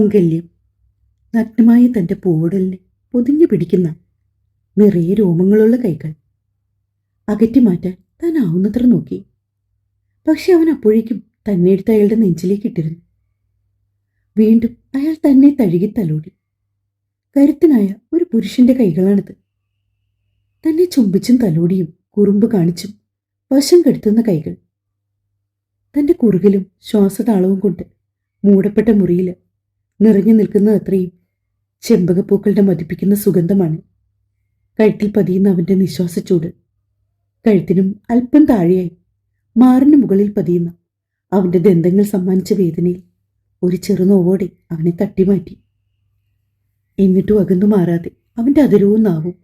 മംഗല്യം. നഗ്നമായ തൻ്റെ പൂവുടലിനെ പൊതിഞ്ഞു പിടിക്കുന്ന നിറയെ രോമങ്ങളുള്ള കൈകൾ അകറ്റി മാറ്റാൻ താൻ ആവുന്നത്ര നോക്കി. പക്ഷെ അവൻ അപ്പോഴേക്കും തന്നെ എടുത്ത് അയാളുടെ നെഞ്ചിലേക്ക് ഇട്ടിരുന്നു. വീണ്ടും അയാൾ തന്നെ തഴുകി തലോടി. കരുത്തനായ ഒരു പുരുഷന്റെ കൈകളാണിത്. തന്നെ ചുംബിച്ചും തലോടിയും കുറുമ്പ് കാണിച്ചും വശം കെടുത്തുന്ന കൈകൾ. തൻ്റെ കുറുകലും ശ്വാസതാളവും കൊണ്ട് മൂടപ്പെട്ട മുറിയിൽ നിറഞ്ഞു നിൽക്കുന്നത് അത്രയും ചെമ്പകപ്പൂക്കളുടെ മതിപ്പിക്കുന്ന സുഗന്ധമാണ്. കഴുത്തിൽ പതിയുന്ന അവൻ്റെ നിശ്വാസച്ചൂട്, കഴുത്തിനും അല്പം താഴെയായി മാറിന് മുകളിൽ പതിയുന്ന അവൻ്റെ ദന്തങ്ങൾ സമ്മാനിച്ച വേദനയിൽ ഒരു ചെറുനോവോടെ അവനെ തട്ടിമാറ്റി. എന്നിട്ടും അകന്നു മാറാതെ അവൻ്റെ അതിരവും നാവും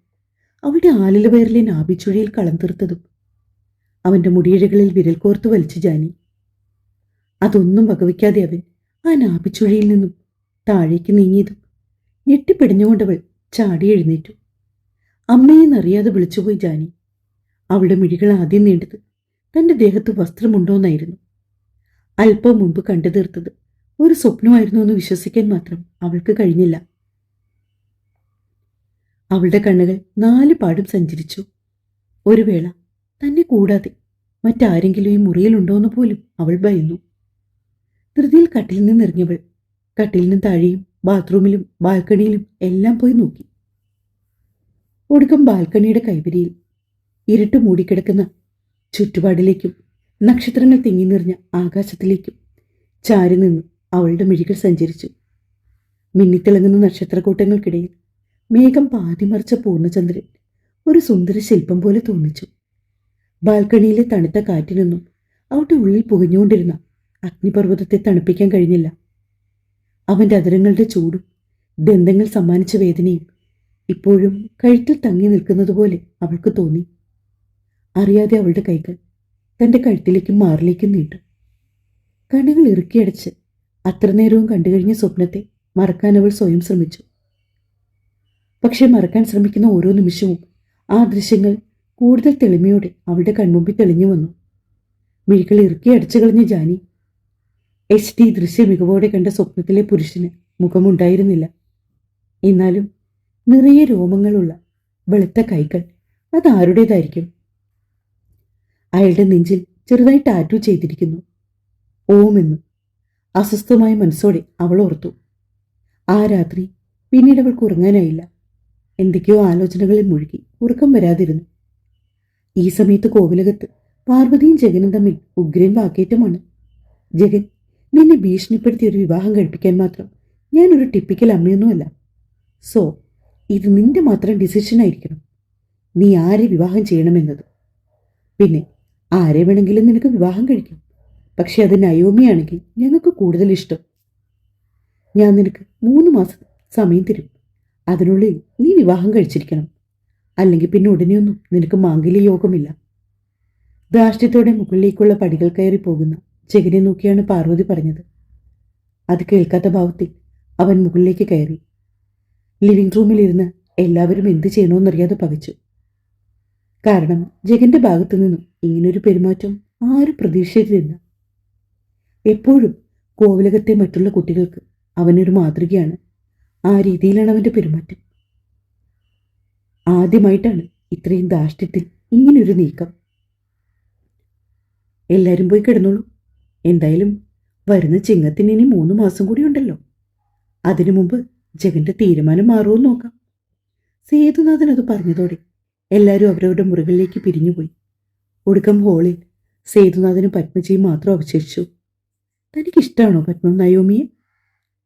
അവളുടെ ആലില വയറിലെ നാഭിച്ചുഴിയിൽ കളം തീർത്തതും അവൻ്റെ മുടിയിഴകളിൽ വിരൽ കോർത്തു വലിച്ചു ജാനി. അതൊന്നും വകവയ്ക്കാതെ അവൻ ആ നാഭിച്ചുഴിയിൽ നിന്നും താഴേക്ക് നീങ്ങിയതും ഞെട്ടിപ്പിടിഞ്ഞുകൊണ്ടവൾ ചാടി എഴുന്നേറ്റു. അമ്മയെന്നറിയാതെ വിളിച്ചുപോയി ജാനി. അവളുടെ മിഴികൾ ആദ്യം നീണ്ടത് തൻ്റെ ദേഹത്ത് വസ്ത്രമുണ്ടോന്നായിരുന്നു. അല്പം മുമ്പ് കണ്ടു തീർത്തത് ഒരു സ്വപ്നമായിരുന്നു എന്ന് വിശ്വസിക്കാൻ മാത്രം അവൾക്ക് കഴിഞ്ഞില്ല. അവളുടെ കണ്ണുകൾ നാല് പാടും സഞ്ചരിച്ചു. ഒരു വേള തന്നെ കൂടാതെ മറ്റാരെങ്കിലും ഈ മുറിയിലുണ്ടോയെന്ന് പോലും അവൾ ഭയന്നു. ധൃതിയിൽ കട്ടിലിൽ നിന്നിറങ്ങിയവൾ കട്ടിലിനും താഴെയും ബാത്റൂമിലും ബാൽക്കണിയിലും എല്ലാം പോയി നോക്കി. ഒടുക്കം ബാൽക്കണിയുടെ കൈവരിയിൽ ഇരുട്ട് മൂടിക്കിടക്കുന്ന ചുറ്റുപാടിലേക്കും നക്ഷത്രങ്ങൾ തിങ്ങി നിറഞ്ഞ ആകാശത്തിലേക്കും ചാരി നിന്ന് അവളുടെ മിഴികൾ സഞ്ചരിച്ചു. മിന്നിത്തിളങ്ങുന്ന നക്ഷത്രക്കൂട്ടങ്ങൾക്കിടയിൽ മേഘം പാതിമറിച്ച പൂർണ്ണചന്ദ്രൻ ഒരു സുന്ദര ശില്പം പോലെ തോന്നിച്ചു. ബാൽക്കണിയിലെ തണുത്ത കാറ്റിനൊന്നും അവളുടെ ഉള്ളിൽ പുകഞ്ഞുകൊണ്ടിരുന്ന അഗ്നിപർവ്വതത്തെ തണുപ്പിക്കാൻ കഴിഞ്ഞില്ല. അവൻ്റെ അതിരങ്ങളുടെ ചൂടും ദന്തങ്ങൾ സമ്മാനിച്ച വേദനയും ഇപ്പോഴും കഴുത്തിൽ തങ്ങി നിൽക്കുന്നതുപോലെ അവൾക്ക് തോന്നി. അറിയാതെ അവളുടെ കൈകൾ തൻ്റെ കഴുത്തിലേക്കും മാറിലേക്കും നീട്ടു. കണ്ണുകൾ ഇറുക്കിയടച്ച് അത്ര നേരവും കണ്ടുകഴിഞ്ഞ സ്വപ്നത്തെ മറക്കാൻ അവൾ സ്വയം ശ്രമിച്ചു. പക്ഷെ മറക്കാൻ ശ്രമിക്കുന്ന ഓരോ നിമിഷവും ആ ദൃശ്യങ്ങൾ കൂടുതൽ തെളിമയോടെ അവളുടെ കൺമുമ്പിൽ തെളിഞ്ഞു വന്നു. മിഴികൾ ഇറുക്കി അടച്ചു കളഞ്ഞ ജാനി HD ദൃശ്യ മികവോടെ കണ്ട സ്വപ്നത്തിലെ പുരുഷന് മുഖമുണ്ടായിരുന്നില്ല. എന്നാലും നിറയെ രോമങ്ങളുള്ള വെളുത്ത കൈകൾ അതാരുടേതായിരിക്കും? അയാളുടെ നെഞ്ചിൽ ചെറുതായി ടാറ്റു ചെയ്തിരിക്കുന്നു. ഓമെന്ന് അസ്വസ്ഥമായ മനസ്സോടെ അവൾ ഓർത്തു. ആ രാത്രി പിന്നീട് അവൾക്ക് ഉറങ്ങാനായില്ല. എന്തൊക്കെയോ ആലോചനകളിൽ മുഴുകി ഉറക്കം വരാതിരുന്നു. ഈ സമയത്ത് കോവിലകത്ത് പാർവതിയും ജഗനും തമ്മിൽ ഉഗ്രൻ വാക്കേറ്റമാണ്. ജഗൻ, നിന്നെ ഭീഷണിപ്പെടുത്തി ഒരു വിവാഹം കഴിപ്പിക്കാൻ മാത്രം ഞാനൊരു ടിപ്പിക്കൽ അമ്മയൊന്നുമല്ല. സോ ഇത് നിന്റെ മാത്രം ഡിസിഷൻ ആയിരിക്കണം, നീ ആരെ വിവാഹം ചെയ്യണമെന്നത്. പിന്നെ ആരെ വേണമെങ്കിലും നിനക്ക് വിവാഹം കഴിക്കാം, പക്ഷെ അത് നയോമിയാണെങ്കിൽ ഞങ്ങൾക്ക് കൂടുതൽ ഇഷ്ടം. ഞാൻ നിനക്ക് 3 മാസം സമയം തരും. അതിനുള്ളിൽ നീ വിവാഹം കഴിച്ചിരിക്കണം, അല്ലെങ്കിൽ പിന്നെ ഉടനെയൊന്നും നിനക്ക് മാംഗല്യ യോഗമില്ല. ധാർഷ്ട്യത്തോടെ മുകളിലേക്കുള്ള പടികൾ കയറി പോകുന്ന ജഗനെ നോക്കിയാണ് പാർവതി പറഞ്ഞത്. അത് കേൾക്കാത്ത ഭാവത്തിൽ അവൻ മുകളിലേക്ക് കയറി. ലിവിംഗ് റൂമിലിരുന്ന് എല്ലാവരും എന്ത് ചെയ്യണമെന്നറിയാതെ പകച്ചു. കാരണം ജഗന്റെ ഭാഗത്തു നിന്നും ഇങ്ങനൊരു പെരുമാറ്റം ആരും പ്രതീക്ഷിച്ചിരുന്നില്ല. എപ്പോഴും കോവിലകത്തെ മറ്റുള്ള കുട്ടികൾക്ക് അവനൊരു മാതൃകയാണ്. ആ രീതിയിലാണ് അവൻ്റെ പെരുമാറ്റം. ആദ്യമായിട്ടാണ് ഇത്രയും ധാർഷ്ട്യത്തിൽ ഇങ്ങനൊരു നീക്കം. എല്ലാവരും പോയി കിടന്നോളൂ. എന്തായാലും വരുന്ന ചിങ്ങത്തിന് ഇനി 3 മാസം കൂടി ഉണ്ടല്ലോ. അതിനു മുമ്പ് ജഗന്റെ തീരുമാനം മാറുമെന്ന് നോക്കാം. സേതുനാഥൻ അത് പറഞ്ഞതോടെ എല്ലാവരും അവരവരുടെ മുറികളിലേക്ക് പിരിഞ്ഞുപോയി. ഒടുക്കം ഹോളിൽ സേതുനാഥനും പത്മജിയും മാത്രം അവശേഷിച്ചു. തനിക്കിഷ്ടമാണോ പത്മം നയോമിയെ?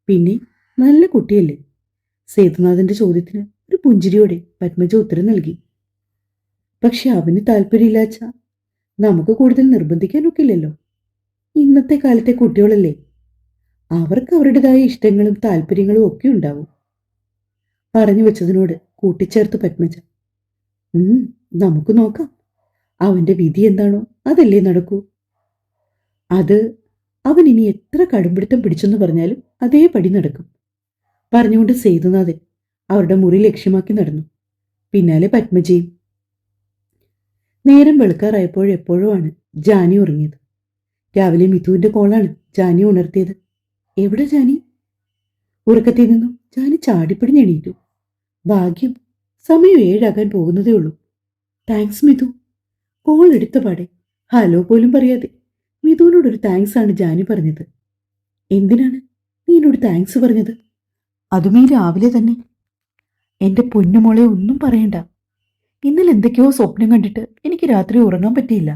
പിന്നെ നല്ല കുട്ടിയല്ലേ? സേതുനാഥന്റെ ചോദ്യത്തിന് ഒരു പുഞ്ചിരിയോടെ പത്മജ ഉത്തരം നൽകി. പക്ഷെ അവന് താല്പര്യമില്ലാച്ച നമുക്ക് കൂടുതൽ നിർബന്ധിക്കാനൊക്കില്ലല്ലോ. ഇന്നത്തെ കാലത്തെ കുട്ടികളല്ലേ, അവർക്ക് അവരുടേതായ ഇഷ്ടങ്ങളും താല്പര്യങ്ങളും ഒക്കെ ഉണ്ടാവും. പറഞ്ഞു വെച്ചതിനോട് കൂട്ടിച്ചേർത്ത് പത്മജ. നമുക്ക് നോക്കാം, അവന്റെ വിധി എന്താണോ അതല്ലേ നടക്കൂ. അത് അവൻ ഇനി എത്ര കടുംപിടുത്തം പിടിച്ചെന്ന് പറഞ്ഞാലും അതേപടി നടക്കും. പറഞ്ഞുകൊണ്ട് സേതുനാഥൻ അവരുടെ മുറി ലക്ഷ്യമാക്കി നടന്നു. പിന്നാലെ പത്മജയും. നേരം വെളുക്കാറായപ്പോഴെപ്പോഴോ ആണ് ജാനി ഉറങ്ങിയത്. രാവിലെ മിഥുവിന്റെ കോളാണ് ജാനി ഉണർത്തിയത്. എവിടെ ജാനി? ഉറക്കത്തിൽ നിന്നും ജാനി ചാടിപ്പിടിഞ്ഞെണീറ്റു. ഭാഗ്യം, സമയം 7 പോകുന്നതേ ഉള്ളൂ. താങ്ക്സ് മിതു. കോൾ എടുത്ത പാടെ ഹലോ പോലും പറയാതെ മിതുവിനോടൊരു താങ്ക്സ് ആണ് ജാനി പറഞ്ഞത്. എന്തിനാണ് നീ എന്നോട് താങ്ക്സ് പറഞ്ഞത്? അതും ഈ രാവിലെ തന്നെ. എന്റെ പൊന്നുമോളെ, ഒന്നും പറയണ്ട. ഇന്നലെ എന്തൊക്കെയോ സ്വപ്നം കണ്ടിട്ട് എനിക്ക് രാത്രി ഉറങ്ങാൻ പറ്റിയില്ല.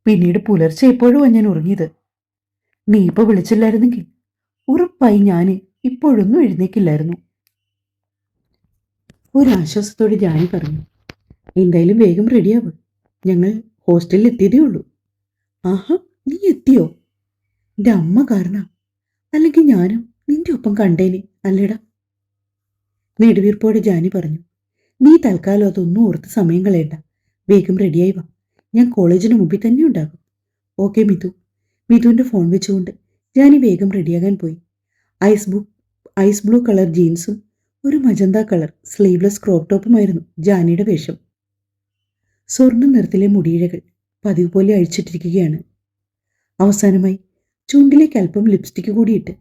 പിന്നീട് പുലർച്ചെ എപ്പോഴോ ഞാൻ ഉറങ്ങിയത്. നീ ഇപ്പൊ വിളിച്ചില്ലായിരുന്നെങ്കിൽ ഉറപ്പായി ഞാൻ ഇപ്പോഴൊന്നും എഴുന്നേക്കില്ലായിരുന്നു. ഒരാശ്വാസത്തോടെ ജാനി പറഞ്ഞു. എന്തായാലും വേഗം റെഡിയാവ്. ഞങ്ങൾ ഹോസ്റ്റലിൽ എത്തിയതേ ഉള്ളൂ. ആഹാ, നീ എത്തിയോ? എന്റെ അമ്മ കാരണം. അല്ലെങ്കിൽ ഞാനും നിന്റെ ഒപ്പം കണ്ടേനെ അല്ലേടാ? നെടുവീർപ്പോടെ ജാനി പറഞ്ഞു. നീ തൽക്കാലം അതൊന്നും ഓർത്ത് സമയം കളയണ്ട. വേഗം റെഡിയായി വാ. ഞാൻ കോളേജിന് മുമ്പിൽ തന്നെ ഉണ്ടാകും. ഓക്കെ മിതു. മിതുവിന്റെ ഫോൺ വെച്ചുകൊണ്ട് ജാനി വേഗം റെഡിയാകാൻ പോയി. ഐസ് ബ്ലൂ കളർ ജീൻസും ഒരു മജന്ത കളർ സ്ലീവ്ലെസ് ക്രോപ്പ് ടോപ്പുമായിരുന്നു ജാനിയുടെ വേഷം. സ്വർണ്ണ നിറത്തിലെ മുടിയിഴകൾ പതിവ് പോലെ അഴിച്ചിട്ടിരിക്കുകയാണ്. അവസാനമായി ചുണ്ടിലേക്ക് അല്പം ലിപ്സ്റ്റിക് കൂടിയിട്ട്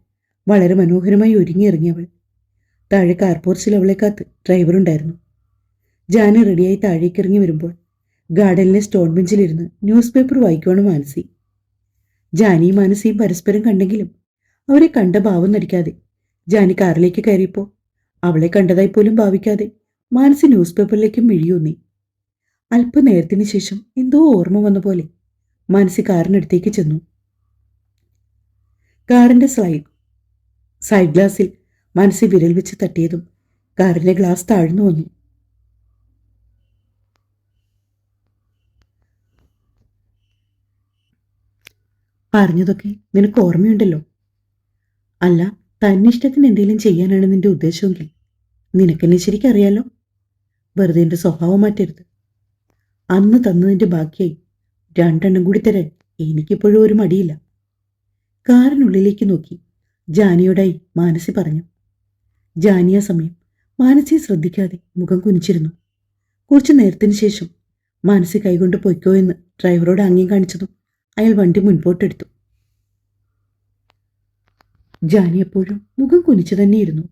വളരെ മനോഹരമായി ഒരുങ്ങിയിറങ്ങിയവൾ. താഴെ കാർപോർച്ചിൽ അവളെ കാത്ത് ഡ്രൈവറുണ്ടായിരുന്നു. ജാനി റെഡിയായി താഴേക്ക് ഇറങ്ങി വരുമ്പോൾ ഗാർഡനിലെ സ്റ്റോൺ ബെഞ്ചിലിരുന്ന് ന്യൂസ് പേപ്പർ വായിക്കുവാണ് മാനസി. ജാനിയും മാനസിയും പരസ്പരം കണ്ടെങ്കിലും അവരെ കണ്ട ഭാവം നടിക്കാതെ ജാനി കാറിലേക്ക് കയറിയപ്പോൾ അവളെ കണ്ടതായി പോലും ഭാവിക്കാതെ മാനസി ന്യൂസ് പേപ്പറിലേക്കും മിഴിയൂന്നി. അല്പനേരത്തിന് ശേഷം എന്തോ ഓർമ്മ വന്ന പോലെ മാനസി കാറിനടുത്തേക്ക് ചെന്നു. കാറിന്റെ സൈഡ് ഗ്ലാസിൽ മാനസി വിരൽ വെച്ച് തട്ടിയതും കാറിന്റെ ഗ്ലാസ് താഴ്ന്നു വന്നു. പറഞ്ഞതൊക്കെ നിനക്ക് ഓർമ്മയുണ്ടല്ലോ? അല്ല, തന്നിഷ്ടത്തിന് എന്തെങ്കിലും ചെയ്യാനാണ് നിന്റെ ഉദ്ദേശമെങ്കിൽ നിനക്കെന്നെ ശരിക്കറിയാലോ. വെറുതെ എന്റെ സ്വഭാവം മാറ്റരുത്. അന്ന് തന്നതിന്റെ ബാക്കിയായി 2 കൂടി തരാൻ എനിക്കിപ്പോഴും ഒരു മടിയില്ല. കാറിനുള്ളിലേക്ക് നോക്കി ജാനിയോടായി മാനസി പറഞ്ഞു. ജാനി ആ സമയം മാനസിയെ ശ്രദ്ധിക്കാതെ മുഖം കുനിച്ചിരുന്നു. കുറച്ചു നേരത്തിന് ശേഷം മാനസി കൈകൊണ്ട് പൊയ്ക്കോ എന്ന് ഡ്രൈവറോട് ആംഗ്യം കാണിച്ചതും അയാൾ വണ്ടി മുൻപോട്ടെടുത്തു. ജാനി എപ്പോഴും മുഖം കുനിച്ചു തന്നെയിരുന്നു.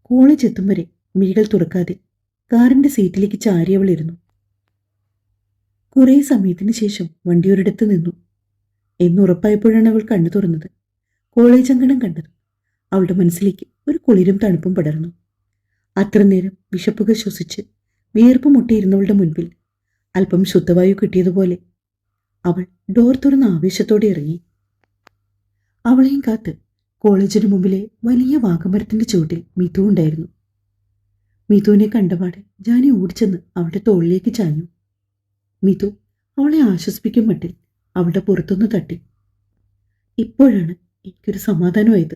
കോളേജ് എത്തും വരെ മിഴികൾ തുറക്കാതെ കാറിന്റെ സീറ്റിലേക്ക് ചാരിയവളിരുന്നു. കുറേ സമയത്തിന് ശേഷം വണ്ടി ഒരിടത്ത് നിന്നു. എന്നുറപ്പായപ്പോഴാണ് അവൾ കണ്ണു തുറന്നത്. കോളേജ് അങ്കണം കണ്ടത് അവളുടെ മനസ്സിലേക്ക് ഒരു കുളിരും തണുപ്പും പടർന്നു. അത്ര നേരം വിശപ്പുക ശ്വസിച്ച് വിയർപ്പ് മുട്ടിയിരുന്നവളുടെ മുൻപിൽ അല്പം ശുദ്ധവായു കിട്ടിയതുപോലെ അവൾ ഡോർ തുറന്ന ആവേശത്തോടെ ഇറങ്ങി. അവളെയും കാത്ത് കോളേജിന് മുമ്പിലെ വലിയ വാഗമരത്തിന്റെ ചുവട്ടിൽ മിതു ഉണ്ടായിരുന്നു. മിതുവിനെ കണ്ടപാടെ ജാനി ഓടിച്ചെന്ന് അവളുടെ തോളിലേക്ക് ചാഞ്ഞു. മിതു അവളെ ആശ്വസിപ്പിക്കും മട്ടിൽ അവളുടെ പുറത്തുനിന്ന് തട്ടി. ഇപ്പോഴാണ് എനിക്കൊരു സമാധാനമായത്,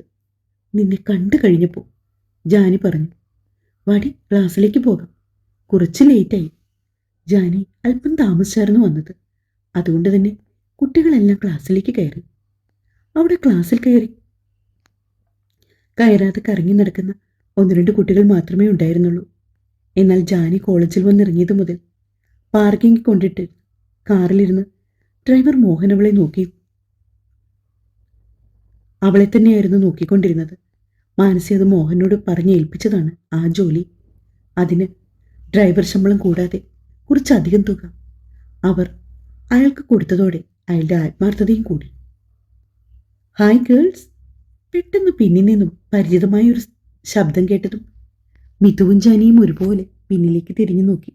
നിന്നെ കണ്ടു കഴിഞ്ഞപ്പോൾ, ജാനി പറഞ്ഞു. വാടി, ക്ലാസ്സിലേക്ക് പോകാം. കുറച്ച് ലേറ്റായി. ജാനി അല്പം താമസിച്ചായിരുന്നു വന്നത്. അതുകൊണ്ട് തന്നെ കുട്ടികളെല്ലാം ക്ലാസ്സിലേക്ക് കയറി. അവിടെ ക്ലാസ്സിൽ കയറാതെ കറങ്ങി നടക്കുന്ന 1-2 കുട്ടികൾ മാത്രമേ ഉണ്ടായിരുന്നുള്ളൂ. എന്നാൽ ജാനി കോളേജിൽ വന്നിറങ്ങിയത് മുതൽ പാർക്കിംഗ് കൊണ്ടിട്ട് കാറിലിരുന്ന് ഡ്രൈവർ മോഹൻ അവളെ തന്നെയായിരുന്നു നോക്കിക്കൊണ്ടിരുന്നത്. മാനസി അത് മോഹനോട് പറഞ്ഞേൽപ്പിച്ചതാണ് ആ ജോലി. അതിന് ഡ്രൈവർ ശമ്പളം കൂടാതെ കുറച്ചധികം തുക അവർ അയാൾക്ക് കൊടുത്തതോടെ അയാളുടെ ആത്മാർത്ഥതയും കൂടി. Hi girls. പെട്ടെന്ന് പിന്നിൽ നിന്നും പരിചിതമായ ഒരു ശബ്ദം കേട്ടതും മിതുവും ജാനിയും ഒരുപോലെ പിന്നിലേക്ക് തിരിഞ്ഞു നോക്കി.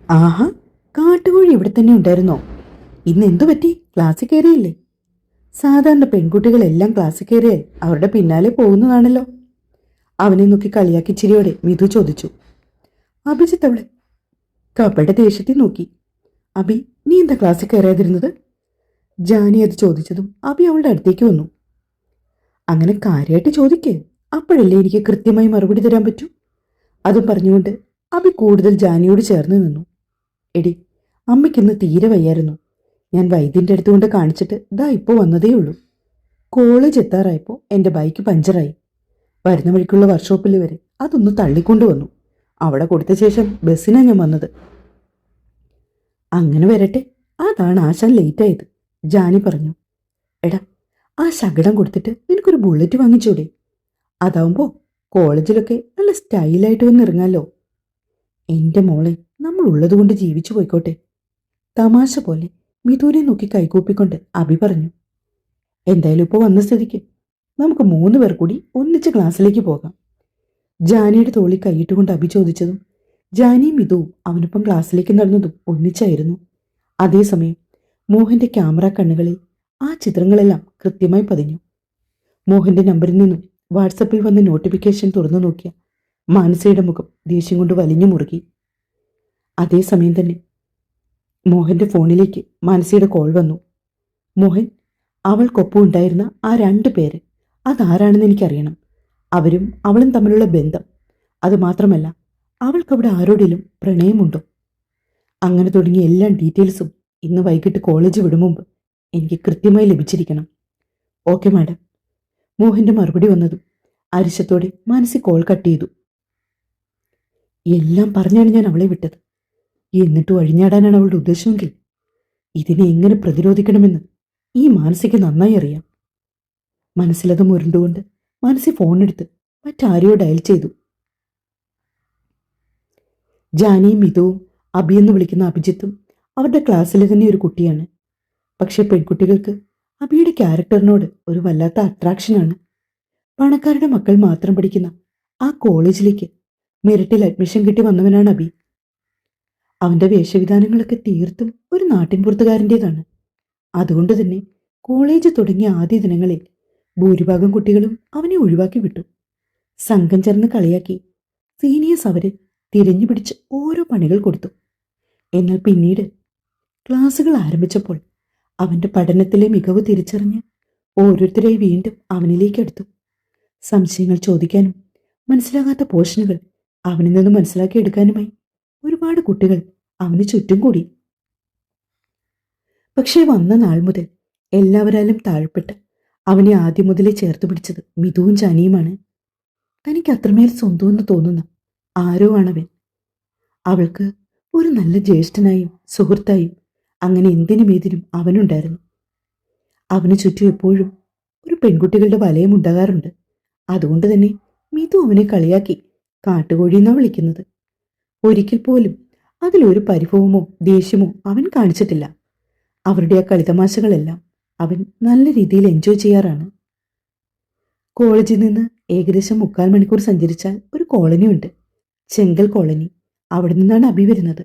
ആഹാ, കാട്ടുകോഴി ഇവിടെ തന്നെ ഉണ്ടായിരുന്നോ? ഇന്ന് എന്തു പറ്റി? ക്ലാസ്സിൽ കയറിയില്ലേ? സാധാരണ പെൺകുട്ടികളെല്ലാം ക്ലാസ്സിൽ കയറിയാൽ അവരുടെ പിന്നാലെ പോകുന്നതാണല്ലോ. അവനെ നോക്കി കളിയാക്കി ചിരിയോടെ മിതു ചോദിച്ചു. അഭിജിത്ത് അവളെ കപട ദേഷ്യത്തിൽ നോക്കി. അബി, നീ എന്താ ക്ലാസ്സിൽ കയറാതിരുന്നത്? ജാനി അത് ചോദിച്ചതും അബി അവളുടെ അടുത്തേക്ക് വന്നു. അങ്ങനെ കാര്യമായിട്ട് ചോദിക്കേ, അപ്പോഴല്ലേ എനിക്ക് കൃത്യമായി മറുപടി തരാൻ പറ്റൂ. അതും പറഞ്ഞുകൊണ്ട് അബി കൂടുതൽ ജാനിയോട് ചേർന്ന് നിന്നു. എടി, അമ്മയ്ക്കിന്ന് തീരെ വയ്യായിരുന്നു. ഞാൻ വൈദ്യൻ്റെ അടുത്തുകൊണ്ട് കാണിച്ചിട്ട് ദാ ഇപ്പോൾ വന്നതേ ഉള്ളൂ. കോളേജ് എത്താറായപ്പോൾ എൻ്റെ ബൈക്ക് പഞ്ചറായി. വരുന്ന വഴിക്കുള്ള വർക്ക്ഷോപ്പിൽ വരെ അതൊന്ന് തള്ളിക്കൊണ്ടു വന്നു. അവിടെ കൊടുത്ത ശേഷം ബസ്സിനാണ് ഞാൻ വന്നത്. അങ്ങനെ വരട്ടെ, അതാണ് ആശാൻ ലേറ്റായത്, ജാനി പറഞ്ഞു. എടാ, ആ ശകടം കൊടുത്തിട്ട് നിനക്കൊരു ബുള്ളറ്റ് വാങ്ങിച്ചൂടെ? അതാവുമ്പോൾ കോളേജിലൊക്കെ നല്ല സ്റ്റൈലായിട്ട് വന്ന് ഇറങ്ങാലോ. എൻ്റെ മോളെ, നമ്മൾ ഉള്ളതുകൊണ്ട് ജീവിച്ചു പോയിക്കോട്ടെ. തമാശ പോലെ മിഥുനെ നോക്കി കൈകൂപ്പിക്കൊണ്ട് അഭി പറഞ്ഞു. എന്തായാലും ഇപ്പോൾ വന്ന സ്ഥിതിക്ക് നമുക്ക് 3 പേർ കൂടി ഒന്നിച്ച് ക്ലാസ്സിലേക്ക് പോകാം. ജാനിയുടെ തോളിൽ കൈയിട്ടുകൊണ്ട് അഭി ചോദിച്ചതും ജാനിയും മിഥുവും അവനൊപ്പം ക്ലാസ്സിലേക്ക് നടന്നതും ഒന്നിച്ചായിരുന്നു. അതേസമയം മോഹന്റെ ക്യാമറ കണ്ണുകളിൽ ആ ചിത്രങ്ങളെല്ലാം കൃത്യമായി പതിഞ്ഞു. മോഹന്റെ നമ്പറിൽ നിന്നും വാട്സപ്പിൽ വന്ന നോട്ടിഫിക്കേഷൻ തുറന്നു നോക്കിയ മാനസയുടെ മുഖം ദേഷ്യം കൊണ്ട് വലിഞ്ഞു മുറുകി. അതേസമയം തന്നെ മോഹന്റെ ഫോണിലേക്ക് മാനസയുടെ കോൾ വന്നു. മോഹൻ, അവൾക്കൊപ്പം ഉണ്ടായിരുന്ന ആ 2 പേര് അതാരാണെന്ന് എനിക്കറിയണം. അവരും അവളും തമ്മിലുള്ള ബന്ധം, അതുമാത്രമല്ല അവൾക്കവിടെ ആരോടെങ്കിലും പ്രണയമുണ്ടോ? അങ്ങനെ തുടങ്ങിയ എല്ലാ ഡീറ്റെയിൽസും ഇന്ന് വൈകിട്ട് കോളേജ് വിടും മുമ്പ് എനിക്ക് കൃത്യമായി ലഭിച്ചിരിക്കണം. Okay madam. മോഹന്റെ മറുപടി വന്നതും അരിശത്തോടെ മാനസി കോൾ കട്ട് ചെയ്തു. എല്ലാം പറഞ്ഞാണ് ഞാൻ അവളെ വിട്ടത്. എന്നിട്ടും അഴിഞ്ഞാടാനാണ് അവളുടെ ഉദ്ദേശമെങ്കിൽ ഇതിനെ എങ്ങനെ പ്രതിരോധിക്കണമെന്ന് ഈ മാനസിക്ക് നന്നായി അറിയാം. മനസ്സിലത് മുരണ്ടുകൊണ്ട് മാനസി ഫോണെടുത്ത് മറ്റാരെയോ ഡയൽ ചെയ്തു. ജാനിയും മിഥുവും അഭിയെന്ന് വിളിക്കുന്ന അഭിജിത്തും അവരുടെ ക്ലാസ്സിലെ തന്നെ ഒരു കുട്ടിയാണ്. പക്ഷെ പെൺകുട്ടികൾക്ക് അഭിയുടെ ക്യാരക്ടറിനോട് ഒരു വല്ലാത്ത അട്രാക്ഷനാണ്. പണക്കാരുടെ മക്കൾ മാത്രം പഠിക്കുന്ന ആ കോളേജിലേക്ക് മെറിറ്റിൽ അഡ്മിഷൻ കിട്ടി വന്നവനാണ് അഭി. അവന്റെ വേഷവിധാനങ്ങളൊക്കെ തീർത്തും ഒരു നാട്ടിൻപുറത്തുകാരൻ്റെതാണ്. അതുകൊണ്ട് തന്നെ കോളേജ് തുടങ്ങിയ ആദ്യ ദിനങ്ങളിൽ ഭൂരിഭാഗം കുട്ടികളും അവനെ ഒഴിവാക്കി വിട്ടു. സംഘം ചേർന്ന് കളിയാക്കി സീനിയേഴ്സ് അവരെ തിരഞ്ഞു പിടിച്ച് ഓരോ പണികൾ കൊടുത്തു. എന്നാൽ പിന്നീട് ക്ലാസ്സുകൾ ആരംഭിച്ചപ്പോൾ അവന്റെ പഠനത്തിലെ മികവ് തിരിച്ചറിഞ്ഞ് ഓരോരുത്തരെയും വീണ്ടും അവനിലേക്കെടുത്തു. സംശയങ്ങൾ ചോദിക്കാനും മനസ്സിലാകാത്ത പോർഷനുകൾ അവനിൽ നിന്ന് മനസ്സിലാക്കിയെടുക്കാനുമായി ഒരുപാട് കുട്ടികൾ അവന് ചുറ്റും കൂടി. പക്ഷേ വന്ന നാൾ മുതൽ എല്ലാവരാലും താഴ്പ്പെട്ട് അവനെ ആദ്യം മുതലേ ചേർത്ത് പിടിച്ചത് മിഥുവും ജാനിയുമാണ്. തനിക്ക് അത്രമേൽ സ്വന്തമെന്ന് തോന്നുന്ന ആരോ ആണവൻ. അവൾക്ക് ഒരു നല്ല ജ്യേഷ്ഠനായും സുഹൃത്തായും അങ്ങനെ എന്തിനും ഏതിനും അവനുണ്ടായിരുന്നു. അവന് ചുറ്റും എപ്പോഴും ഒരു പെൺകുട്ടികളുടെ വലയം ഉണ്ടാകാറുണ്ട്. അതുകൊണ്ട് തന്നെ മിഥു അവനെ കളിയാക്കി കാട്ടുകോഴിയെന്നാ വിളിക്കുന്നത്. ഒരിക്കൽ പോലും അതിലൊരു പരിഭവമോ ദേഷ്യമോ അവൻ കാണിച്ചിട്ടില്ല. അവരുടെ ആ കളിതമാശകളെല്ലാം അവൻ നല്ല രീതിയിൽ എൻജോയ് ചെയ്യാറാണ്. കോളേജിൽ നിന്ന് ഏകദേശം 3/4 മണിക്കൂർ സഞ്ചരിച്ചാൽ ഒരു കോളനി ഉണ്ട്, ചെങ്കൽ കോളനി. അവിടെ നിന്നാണ് അഭി വരുന്നത്.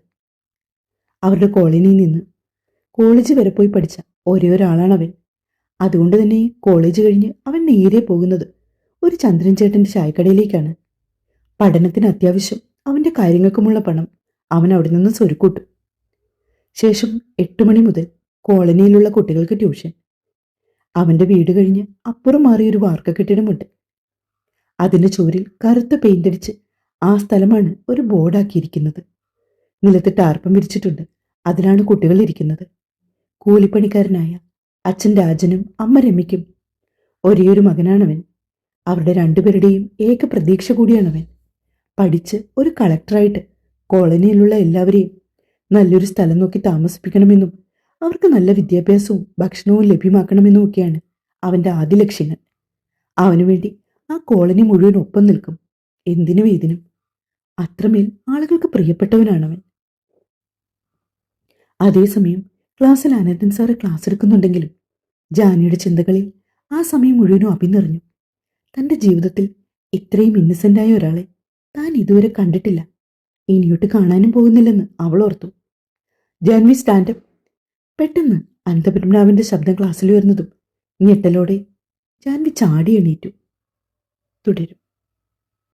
അവരുടെ കോളനിയിൽ നിന്ന് കോളേജ് വരെ പോയി പഠിച്ച ഒരേ ഒരാളാണവൻ. അതുകൊണ്ട് തന്നെ കോളേജ് കഴിഞ്ഞ് അവൻ നേരെ പോകുന്നത് ഒരു ചന്ദ്രൻ ചേട്ടൻ്റെ ചായക്കടയിലേക്കാണ്. പഠനത്തിന് അത്യാവശ്യം അവൻ്റെ കാര്യങ്ങൾക്കുമുള്ള പണം അവൻ അവിടെ നിന്ന് സ്വരുക്കൂട്ടും. ശേഷം 8 മണി മുതൽ കോളനിയിലുള്ള കുട്ടികൾക്ക് ട്യൂഷൻ. അവൻ്റെ വീട് കഴിഞ്ഞ് അപ്പുറം മാറിയൊരു വാർക്ക കെട്ടിടമുണ്ട്. അതിൻ്റെ ചുവരിൽ കറുത്ത പെയിൻ്റടിച്ച് ആ സ്ഥലമാണ് ഒരു ബോർഡാക്കിയിരിക്കുന്നത്. നിലത്ത് ടാർപ്പം വിരിച്ചിട്ടുണ്ട്. അതിലാണ് കുട്ടികൾ ഇരിക്കുന്നത്. കൂലിപ്പണിക്കാരനായ അച്ഛൻ രാജനും അമ്മ രമ്യയ്ക്കും ഒരേയൊരു മകനാണവൻ. അവരുടെ 2 പേരുടെയും ഏക പ്രതീക്ഷ കൂടിയാണവൻ. പഠിച്ച് ഒരു കളക്ടറായിട്ട് കോളനിയിലുള്ള എല്ലാവരെയും നല്ലൊരു സ്ഥലം നോക്കി താമസിപ്പിക്കണമെന്നും അവർക്ക് നല്ല വിദ്യാഭ്യാസവും ഭക്ഷണവും ലഭ്യമാക്കണമെന്നും ഒക്കെയാണ് അവൻ്റെ ആദ്യ ലക്ഷ്യങ്ങൾ. അവനു വേണ്ടി ആ കോളനി മുഴുവൻ ഒപ്പം നിൽക്കും, എന്തിനും ഏതിനും. അത്രമേൽ ആളുകൾക്ക് പ്രിയപ്പെട്ടവനാണവൻ. അതേസമയം ക്ലാസ്സിൽ അനന്തൻ സാറ് ക്ലാസ് എടുക്കുന്നുണ്ടെങ്കിലും ജാനിയുടെ ചിന്തകളിൽ ആ സമയം മുഴുവനും അഭിനിറഞ്ഞു. തൻ്റെ ജീവിതത്തിൽ ഇത്രയും ഇന്നസെൻ്റായ ഒരാളെ താൻ ഇതുവരെ കണ്ടിട്ടില്ല, ഇനിയോട്ട് കാണാനും പോകുന്നില്ലെന്ന് അവൾ ഓർത്തു. ജാൻവി സ്റ്റാൻഡപ്പ്. പെട്ടെന്ന് അനന്തപത്മനാഭന്റെ ശബ്ദം ക്ലാസ്സിൽ വരുന്നതും ഞെട്ടലോടെ ജാൻവി ചാടി എണീറ്റു. തുടരും.